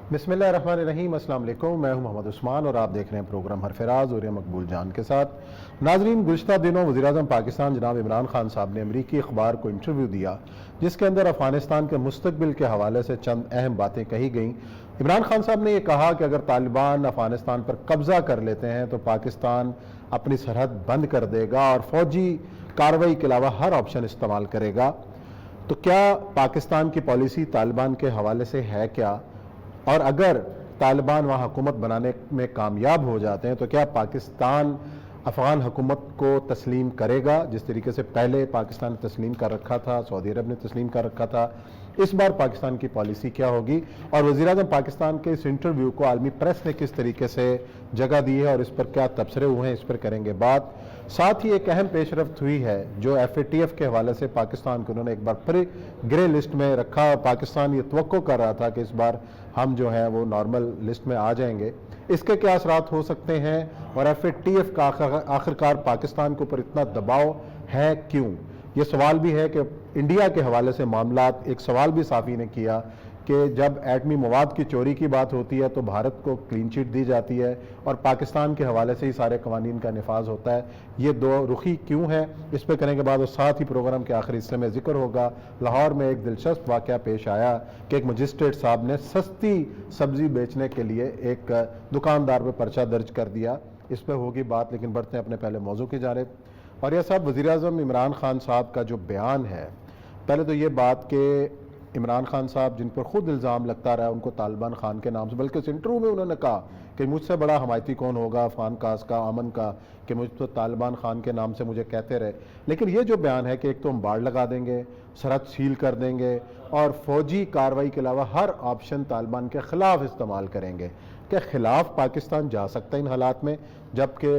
बिस्मिल्लाहिर्रहमानिर्रहीम, अस्सलाम वालेकुम। मैं हूं मोहम्मद उस्मान और आप देख रहे हैं प्रोग्राम हरफराज और मकबूल जान के साथ। नाजरीन, गुज़िश्ता दिनों वज़ीर-ए-आज़म पाकिस्तान जनाब इमरान खान साहब ने अमरीकी अखबार को इंटरव्यू दिया, जिसके अंदर अफ़गानिस्तान के मुस्तकबिल के हवाले से चंद अहम बातें कही गईं। इमरान खान साहब ने यह कहा कि अगर तालिबान अफ़गानिस्तान पर कब्ज़ा कर लेते हैं तो पाकिस्तान अपनी सरहद बंद कर देगा और फ़ौजी कार्रवाई के अलावा हर ऑप्शन इस्तेमाल करेगा। तो क्या पाकिस्तान की पॉलिसी तालिबान के हवाले से है क्या, और अगर तालिबान वहाँ हुकूमत बनाने में कामयाब हो जाते हैं तो क्या पाकिस्तान अफ़गान हुकूमत को तस्लीम करेगा, जिस तरीके से पहले पाकिस्तान ने तस्लीम कर रखा था, सऊदी अरब ने तस्लीम कर रखा था। इस बार पाकिस्तान की पॉलिसी क्या होगी और वज़ीर-ए-आज़म पाकिस्तान के इस इंटरव्यू को आलमी प्रेस ने किस तरीके से जगह दी है और इस पर क्या तबसरे हुए हैं, इस पर करेंगे बात। साथ ही एक अहम पेशरफ्त हुई है जो FATF के हवाले से पाकिस्तान को उन्होंने एक बार फिर ग्रे लिस्ट में रखा और पाकिस्तान ये तवक्को कर रहा था कि इस बार हम जो है वो नॉर्मल लिस्ट में आ जाएंगे। इसके क्या असरात हो सकते हैं और FATF का आखिरकार पाकिस्तान के ऊपर इतना दबाव है क्यों? ये सवाल भी है कि इंडिया के हवाले से मामलात, एक सवाल भी साफ़ी ने किया कि जब एटमी मवाद की चोरी की बात होती है तो भारत को क्लीन चिट दी जाती है और पाकिस्तान के हवाले से ही सारे कवानीन का नफाज होता है। ये दो रुखी क्यों है, इस पर करने के बाद और साथ ही प्रोग्राम के आखिरी हिस्से में जिक्र होगा लाहौर में एक दिलचस्प वाक़या पेश आया कि एक मजिस्ट्रेट साहब ने सस्ती सब्ज़ी बेचने के लिए एक दुकानदार पर पर्चा दर्ज कर दिया। इस पर होगी बात, लेकिन बढ़ते हैं अपने पहले मौजू की जानिब। और यह सब वज़ीर-ए-आज़म इमरान खान साहब का जो बयान है, पहले तो ये बात कि इमरान खान साहब जिन पर खुद इल्ज़ाम लगता रहा उनको तालिबान खान के नाम से, बल्कि इस इंटरव्यू में उन्होंने कहा कि मुझसे बड़ा हमायती कौन होगा अफ़गान काज का, अमन का, कि मुझ तो तालिबान खान के नाम से मुझे कहते रहे। लेकिन ये जो बयान है कि एक तो हम बाड़ लगा देंगे, सरहद सील कर देंगे और फ़ौजी कार्रवाई के अलावा हर ऑप्शन तालिबान के ख़िलाफ़ इस्तेमाल करेंगे, क्या ख़िलाफ़ पाकिस्तान जा सकता है इन हालात में जबकि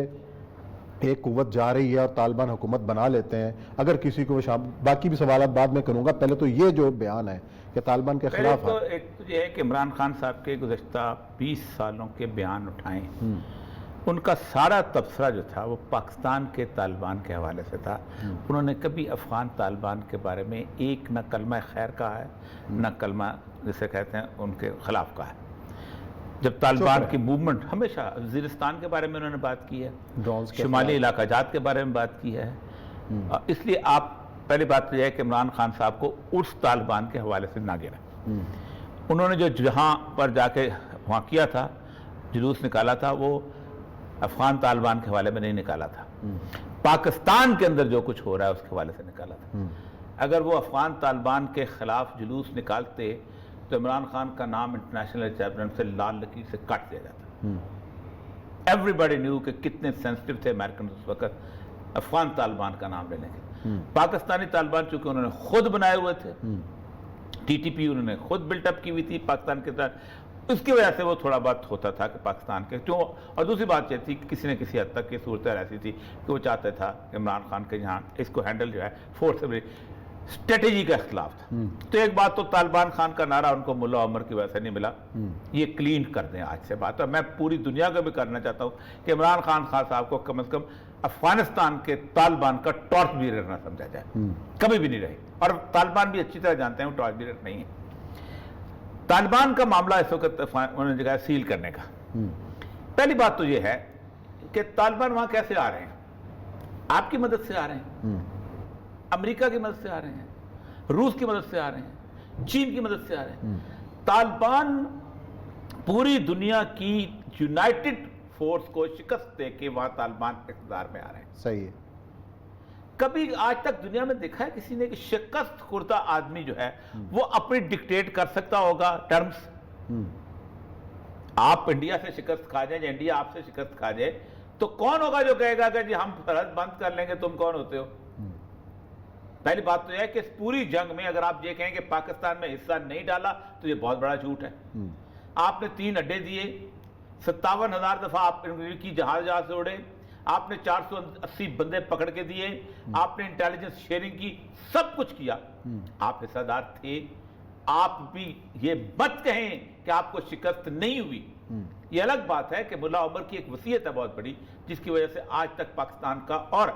एक कुव्वत जा रही है और तालिबान हुकूमत बना लेते हैं? अगर किसी को बाकी भी सवाल बाद में करूंगा, पहले तो ये जो बयान है कि तालिबान के खिलाफ तो एक तो ये है कि इमरान खान साहब के गुज़श्ता 20 सालों के बयान उठाएं, उनका सारा तबसरा जो था वो पाकिस्तान के तालिबान के हवाले से था। उन्होंने कभी अफ़गान तालिबान के बारे में एक न कलमा खैर कहा है, न कलमा जिसे कहते हैं उनके ख़िलाफ़ कहा है। जब तालिबान की मूवमेंट, हमेशा वज़ीरिस्तान के बारे में उन्होंने बात की है, शुमाली इलाका जात के बारे में बात की है। इसलिए आप पहली बात तो यह है कि इमरान खान साहब को उस तालिबान के हवाले से ना गिरा। उन्होंने जो जहाँ पर जाके वहाँ किया था, जुलूस निकाला था, वो अफ़गान तालिबान के हवाले में नहीं निकाला था, पाकिस्तान के अंदर जो कुछ हो रहा है उसके हवाले से निकाला था। अगर वो अफ़गान तालिबान के ख़िलाफ़ जुलूस निकालते तो इमरान खान का नाम इंटरनेशनल ट्रिब्यूनल से लाल लकीर से काट दिया जाता। एवरीबॉडी न्यू कि कितने सेंसिटिव थे अमेरिकन उस वक्त अफ़गान तालिबान का नाम लेने के। पाकिस्तानी तालिबान चूंकि उन्होंने खुद बनाए हुए थे, TTP उन्होंने खुद बिल्टअप की हुई थी पाकिस्तान के साथ, उसकी वजह से वो थोड़ा बहुत होता था कि पाकिस्तान के क्यों। और दूसरी बात यह थी कि किसी न किसी हद तक की सूरत ऐसी थी कि वो चाहते था इमरान खान के यहाँ इसको हैंडल जो है फोर्स स्ट्रेटेजी के खिलाफ था। तो एक बात तो तालिबान खान का नारा उनको मुल्ला उमर की वजह से नहीं मिला, ये क्लीन कर दें आज से बात। और मैं पूरी दुनिया को भी करना चाहता हूँ कि इमरान खान साहब को कम से कम अफगानिस्तान के तालिबान का टॉर्च बीरर ना समझा जाए, कभी भी नहीं रहे। और तालिबान भी अच्छी तरह जानते हैं वो टॉर्च बीरर नहीं है। तालिबान का मामला इस वक्त उन्होंने जगह सील करने का। पहली बात तो ये है कि तालिबान वहां कैसे आ रहे हैं, आपकी मदद से आ रहे हैं, अमेरिका की मदद से आ रहे हैं, रूस की मदद से आ रहे हैं, चीन की मदद से आ रहे हैं। तालिबान पूरी दुनिया की यूनाइटेड फोर्स को शिकस्त दे के वहां तालिबान इक़्तिदार में आ रहे हैं। सही है। कभी आज तक दुनिया में देखा है किसी ने कि शिकस्त खुर्दा आदमी जो है वो अपनी डिक्टेट कर सकता होगा टर्म्स? आप इंडिया से शिकस्त खा जाए या इंडिया आपसे शिकस्त खा जाए तो कौन होगा जो कहेगा कि जी हम सरहद बंद कर लेंगे, तुम कौन होते हो? पहली बात तो यह है कि इस पूरी जंग में अगर आप ये कहें कि पाकिस्तान में हिस्सा नहीं डाला तो ये बहुत बड़ा झूठ है। आपने 3 अड्डे दिए, 57,000 दफा आप की जहाज से उड़े, आपने 480 बंदे पकड़ के दिए, आपने इंटेलिजेंस शेयरिंग की, सब कुछ किया, आप हिस्सेदार थे। आप भी ये मत कहें कि आपको शिकस्त नहीं हुई। ये अलग बात है कि मुल्ला उमर की एक वसीयत है बहुत बड़ी, जिसकी वजह से आज तक पाकिस्तान का और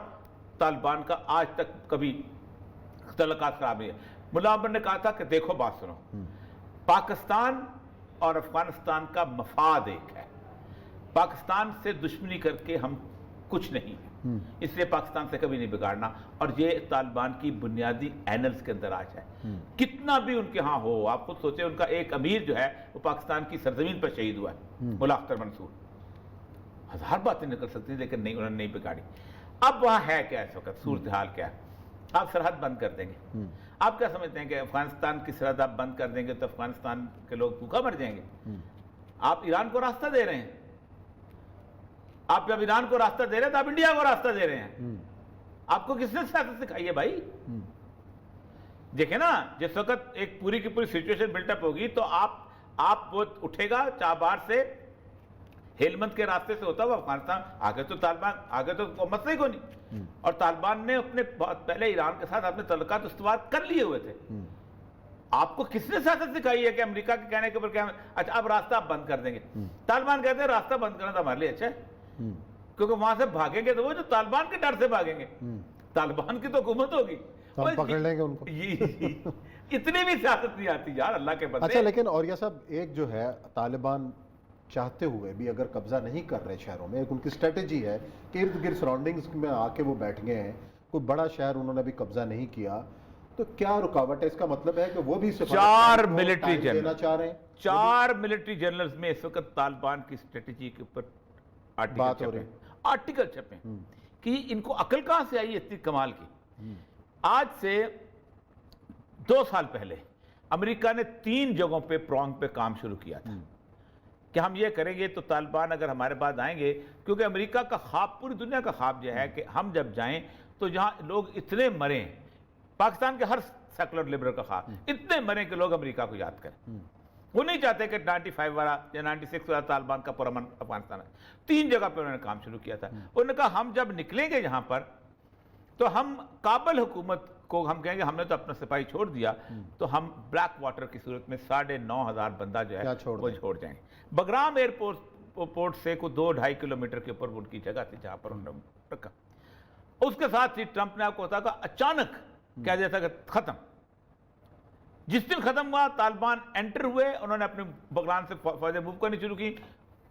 तालिबान का आज तक कभी तल्लुकात खराब नहीं है। मुल्ला उमर ने कहा था कि देखो बात सुनो, पाकिस्तान और अफगानिस्तान का मफाद एक है। पाकिस्तान से दुश्मनी करके हम कुछ नहीं है, इसलिए पाकिस्तान से कभी नहीं बिगाड़ना। और ये तालिबान की बुनियादी एनल्स के अंदर आज है। कितना भी उनके यहाँ हो, आप खुद सोचे, उनका एक अमीर जो है वो पाकिस्तान की सरजमीन पर शहीद हुआ है, मुल्ला अख्तर मंसूर। हजार बातें निकल सकती हैं, लेकिन नहीं, उन्होंने नहीं बिगाड़ी। अब वहाँ है क्या इस वक्त, सूरत हाल क्या है? आप सरहद बंद कर देंगे, आप क्या समझते हैं कि अफगानिस्तान की सरहद आप बंद कर देंगे तो अफगानिस्तान के लोग भूखा मर जाएंगे? आप ईरान को रास्ता दे रहे हैं। आप जब ईरान को रास्ता दे रहे हैं तो आप इंडिया को रास्ता दे रहे हैं। आपको किसने सियासत सिखाई है भाई? देखे ना, जिस वक्त एक पूरी की पूरी सिचुएशन बिल्टअप होगी तो आप वो उठेगा चाबार से, हेलमंद के रास्ते से होता हुआ अफगानिस्तान आगे, तो तालिबान आगे तो मसला ही को नहीं। और तालिबान ने अपने बहुत पहले ईरान के साथ अपने तल्लुकात उस्तवार कर लिए हुए थे। आपको किसने सियासत सिखाई है कि अमेरिका के कहने के ऊपर क्या, अच्छा अब रास्ता आप बंद कर देंगे? तालिबान कहते हैं रास्ता बंद करना तो हमारे लिए अच्छा है, क्योंकि वहां से भागेंगे तो वो जो तालिबान के डर से भागेंगे, तालिबान की तो हुकूमत होगी, तो हम पकड़ लेंगे उनको। इतनी भी सियासत नहीं आती यार, अल्लाह के बंदे। अच्छा, लेकिन और यह सब एक जो है, तालिबान चाहते हुए भी अगर कब्जा नहीं कर रहे शहरों में, एक उनकी स्ट्रेटेजी है कि इर्द गिर्द सराउंडिंग्स में आके वो बैठ गए हैं, कोई बड़ा शहर उन्होंने अभी कब्जा नहीं किया, तो क्या रुकावट है? इसका मतलब है कि वो भी 4 मिलिट्री जनरल देना चाह रहे हैं। 4 मिलिट्री जनरल्स में इस वक्त तालिबान की स्ट्रेटेजी के ऊपर आर्टिकल छपे कि इनको अकल कहां से आई इतनी कमाल की। आज से 2 साल पहले अमेरिका ने 3 जगहों पे प्रॉन्ग पे काम शुरू किया था कि हम ये करेंगे तो तालिबान अगर हमारे पास आएंगे, क्योंकि अमेरिका का ख्वाब, पूरी दुनिया का ख्वाब यह है कि हम जब जाएं तो जहां लोग इतने मरें, पाकिस्तान के हर सेकुलर लिबरल का ख्वाब, इतने मरें कि लोग अमेरिका को याद करें। वो नहीं चाहते कि 95 वाला या 96 वाला तालिबान का पुरअमन अफगानिस्तान है। 3 जगह पर उन्होंने काम शुरू किया था। उन्होंने कहा हम जब निकलेंगे यहाँ पर तो हम काबुल हुकूमत को हम कहेंगे हमने तो अपना सिपाही छोड़ दिया, तो हम ब्लैक वाटर की सूरत में 9,500 बंदा जो है वो छोड़ जाएंगे। बगराम एयरपोर्ट से कोई 2-2.5 किलोमीटर के ऊपर उनकी जगह थी जहां पर उन्होंने रखा। उसके साथ ही ट्रंप ने आपको बताया अचानक कह दिया था कि खत्म। जिस दिन खत्म हुआ, तालिबान एंटर हुए, उन्होंने अपने बगराम से फौजें मूव करनी शुरू की।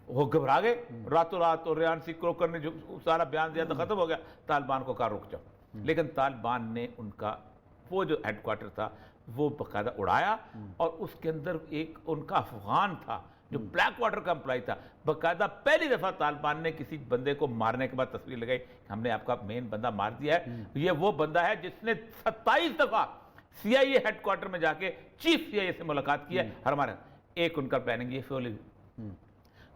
वो घबरा गए रातों रात, और रेयान सी क्रोकर ने जो सारा बयान दिया तो खत्म हो गया। तालिबान को कहा रुक जाओ, लेकिन तालिबान ने उनका वो जो हेडक्वार्टर था वो बाकायदा उड़ाया, और उसके अंदर एक उनका अफगान था जो ब्लैक वाटर का एम्प्लॉय था, बाकायदा पहली दफा तालिबान ने किसी बंदे को मारने के बाद तस्वीर लगाई, हमने आपका मेन बंदा मार दिया है। ये वो बंदा है जिसने 27 दफा CIA हेडक्वार्टर में जाके चीफ CIA से मुलाकात की है। हमारा एक उनका प्लानिंग ये फेल।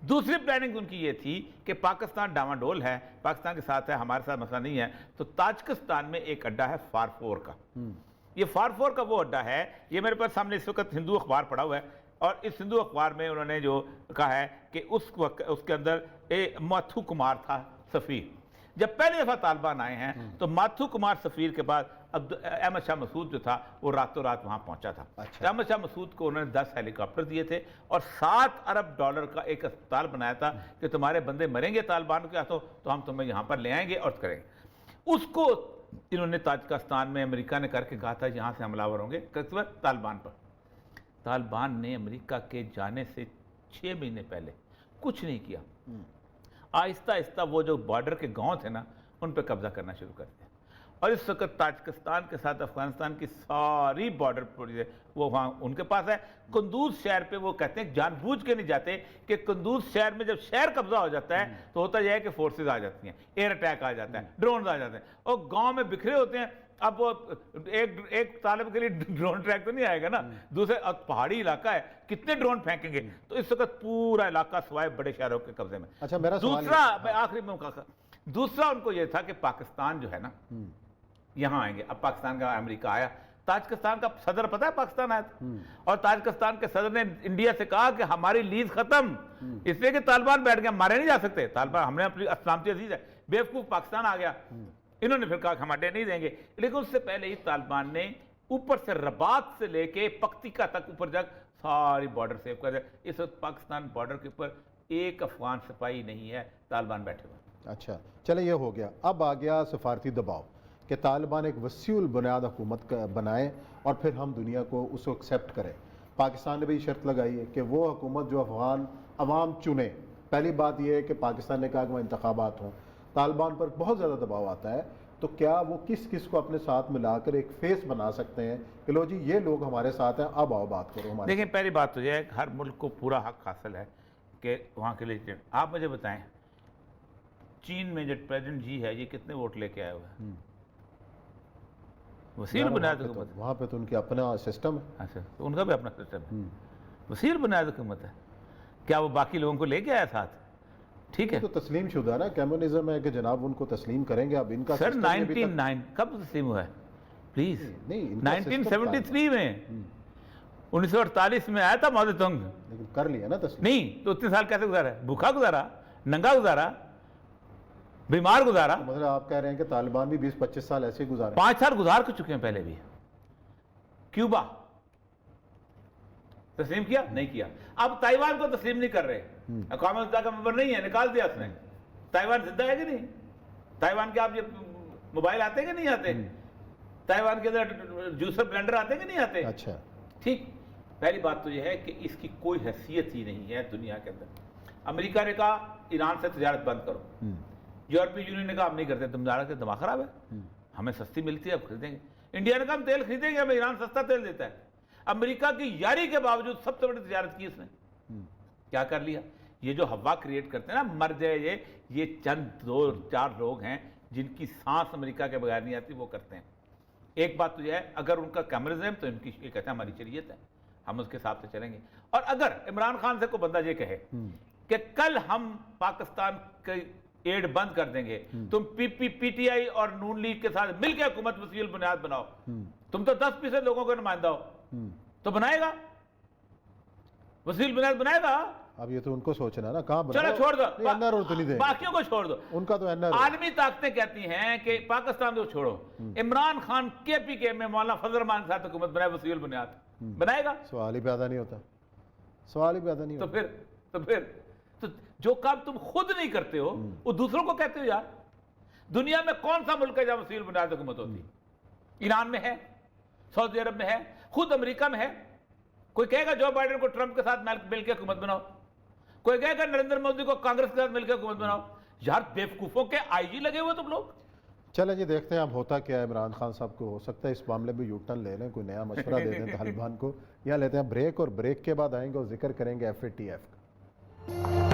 दूसरी प्लानिंग उनकी ये थी कि पाकिस्तान डामाडोल है, पाकिस्तान के साथ है, हमारे साथ मसला नहीं है, तो ताजिकिस्तान में एक अड्डा है फारफोर का। ये फारफोर का वो अड्डा है, ये मेरे पास सामने इस वक्त हिंदू अखबार पड़ा हुआ है, और इस हिंदू अखबार में उन्होंने जो कहा है कि उसके अंदर माथु कुमार था सफीर। जब पहली दफा तालिबान आए हैं तो माथु कुमार सफीर के बाद अहमद शाह मसूद जो था वो रातों रात वहां पहुंचा था। अच्छा। अहमद शाह मसूद को उन्होंने 10 हेलीकॉप्टर दिए थे और $7 अरब का एक अस्पताल बनाया था कि तुम्हारे बंदे मरेंगे तालिबान के हाथों तो हम तुम्हें यहां पर ले आएंगे और करेंगे। उसको इन्होंने ताजिकिस्तान में अमेरिका ने करके कहा था यहां से हमलावर होंगे तालिबान पर। तालिबान ने अमेरिका के जाने से 6 महीने पहले कुछ नहीं किया, आहिस्ता आहिस्ता वो जो बॉर्डर के गांव थे ना उन पर कब्जा करना शुरू कर दिया। और इस वक्त ताजिकिस्तान के साथ अफगानिस्तान की सारी बॉर्डर वो वहाँ उनके पास है। कुंदूज शहर पे वो कहते हैं जानबूझ के नहीं जाते कि कुंदूज शहर में जब शहर कब्जा हो जाता है तो होता यह है कि फोर्सेज आ जाती हैं, एयर अटैक आ जाता है, ड्रोन आ जाते हैं, और गाँव में बिखरे होते हैं। अब वो एक तालिब के लिए ड्रोन ट्रैक तो नहीं आएगा ना, दूसरे पहाड़ी इलाका है, कितने ड्रोन फेंकेंगे। तो इस वक्त पूरा इलाका सिवाय बड़े शहरों के कब्जे में। अच्छा, मेरा दूसरा आखिरी में दूसरा उनको यह था कि पाकिस्तान जो है ना यहां आएंगे। अब पाकिस्तान का अमेरिका आया, ताजिकिस्तान का सदर पता है पाकिस्तान आया था, और ताजिकिस्तान के सदर ने इंडिया से कहा कि हमारी लीज खत्म, इसलिए कि तालिबान बैठ गया, मारे नहीं जा सकते तालिबान, हमने अपनी असलामती अजीज है। बेवकूफ पाकिस्तान आ गया, इन्होंने फिर कहा कि हम अड्डे नहीं देंगे। लेकिन उससे पहले ही तालिबान ने ऊपर से रबात से लेके पक्तिका तक ऊपर तक सारी बॉर्डर सेव कर दिया। इस वक्त पाकिस्तान बॉर्डर के ऊपर एक अफगान सिपाही नहीं है, तालिबान बैठे हुए। अच्छा, चले ये हो गया। अब आ गया सफारती दबाव कि तालिबान एक वसीउल बुनियाद हुकूमत बनाए और फिर हम दुनिया को उसको एक्सेप्ट करें। पाकिस्तान ने भी शर्त लगाई है कि वो हुकूमत जो अफगान अवाम चुने। पहली बात यह है कि पाकिस्तान ने कहा कि वहाँ इंतखाबात हों, तालिबान पर बहुत ज़्यादा दबाव आता है, तो क्या वो किस किस को अपने साथ मिलाकर एक फेस बना सकते हैं कि लो जी ये लोग हमारे साथ हैं, अब आओ बात करो हमारे। देखिए, पहली बात तो यह है कि हर मुल्क को पूरा हक हासिल है कि वहाँ के लिए। आप मुझे बताएं, चीन में जो प्रेसिडेंट जी है ये कितने वोट लेके आए हुए हैं? वसील बुनियाद हुकूमत है। वहाँ पे तो उनकी अपना सिस्टम है। अच्छा, तो उनका भी अपना सिस्टम है, वसील बुनियाद हुकूमत है। क्या वो बाकी लोगों को लेके आया साथ? ठीक है, तो तस्लीम शुदा ना, कम्युनिज्म है कि जनाब उनको तस्लीम करेंगे। अब इनका सर सिस्टम अभी तक- 99 कब तस्लीम हुआ है? प्लीज, नहीं, इनका 1973 में, 1948 में आया था माओ तुंग। लेकिन कर लिया ना तस्लीम। नहीं तो इतने साल कैसे गुजारा है? भूखा गुजारा, नंगा गुजारा, बीमार गुजारा। तो मतलब आप कह रहे हैं कि तालिबान भी 20-25 साल ऐसे ही गुजारे। 5 साल गुजार कर चुके हैं पहले भी। क्यूबा तस्लीम किया? नहीं किया। अब ताइवान को तस्लीम नहीं कर रहे, अक़वाम मुत्तहिदा का मेंबर नहीं है, निकाल दिया उसने। ताइवान जिंदा है कि नहीं? ताइवान के आप ये मोबाइल आते हैं कि नहीं आते? ताइवान के अंदर जूसर ब्लेंडर आते हैं कि नहीं आते? अच्छा, ठीक। पहली बात तो यह है कि इसकी कोई हैसियत ही नहीं है दुनिया के अंदर। अमेरिका ने कहा ईरान से तजारत बंद करो, यूरोपीय यूनियन ने कहा हम नहीं करते, तुम जा रहे दिमाग खराब है, हमें सस्ती मिलती है अब खरीदेंगे। इंडिया ने कहा हम तेल खरीदेंगे, हमें ईरान सस्ता तेल देता है। अमेरिका की यारी के बावजूद सबसे बड़ी तजारत की इसने। क्या कर लिया? ये जो हवा क्रिएट करते हैं ना, मर जाए ये चंद 2-4 लोग हैं जिनकी सांस अमेरिका के बगैर नहीं आती, वो करते हैं। एक बात तो यह है, अगर उनका कम्युनिज्म तो इनकी ये कहते हैं हमारी शरीयत है, हम उसके हिसाब से चलेंगे। और अगर इमरान खान से कोई बंदा ये कहे कि कल हम पाकिस्तान के एड बंद कर देंगे, तुम पीटीआई और नून लीग के साथ मिलकर हुकूमत वसील बुनियाद बनाओ, तुम तो 10% लोगों का नुमाइंदा हो, तो बनाएगा? वसील बुनियाद बनाएगा? अब ये तो उनको सोचना ना, कहाँ चलो छोड़ दो, एनआरओ तो नहीं देंगे, बाकियों को छोड़ दो। उनका तो एनआरओ। आलमी ताकतें कहती हैं कि पाकिस्तान को छोड़ो, इमरान खान केपीके में मौलाना फजल रहमान के साथ हुकूमत बनाए वसील बुनियाद, बनाएगा? सवाल ही पैदा नहीं होता, सवाल ही पैदा नहीं तो होता। फिर तो जो काम तुम खुद नहीं करते हो वो दूसरों को कहते हो। यार, दुनिया में कौन सा मुल्क है जहां वसील बुनियाद हुकूमत होती? ईरान में है, सऊदी अरब में है, खुद अमेरिका में है। कोई कहेगा जो बाइडेन को ट्रंप के साथ मिलकर हुकूमत बनाओ, कोई कहेगा नरेंद्र मोदी को कांग्रेस के साथ मिलकर हुकूमत बनाओ। यार, बेवकूफों के आईजी लगे हुए तुम लोग। चलें जी, देखते हैं अब होता क्या है। इमरान खान साहब को हो सकता है इस मामले में यूटर्न ले लें, कोई नया मशवरा दे दें तालिबान को। या लेते हैं ब्रेक, और ब्रेक के बाद आएंगे और जिक्र करेंगे FATF का।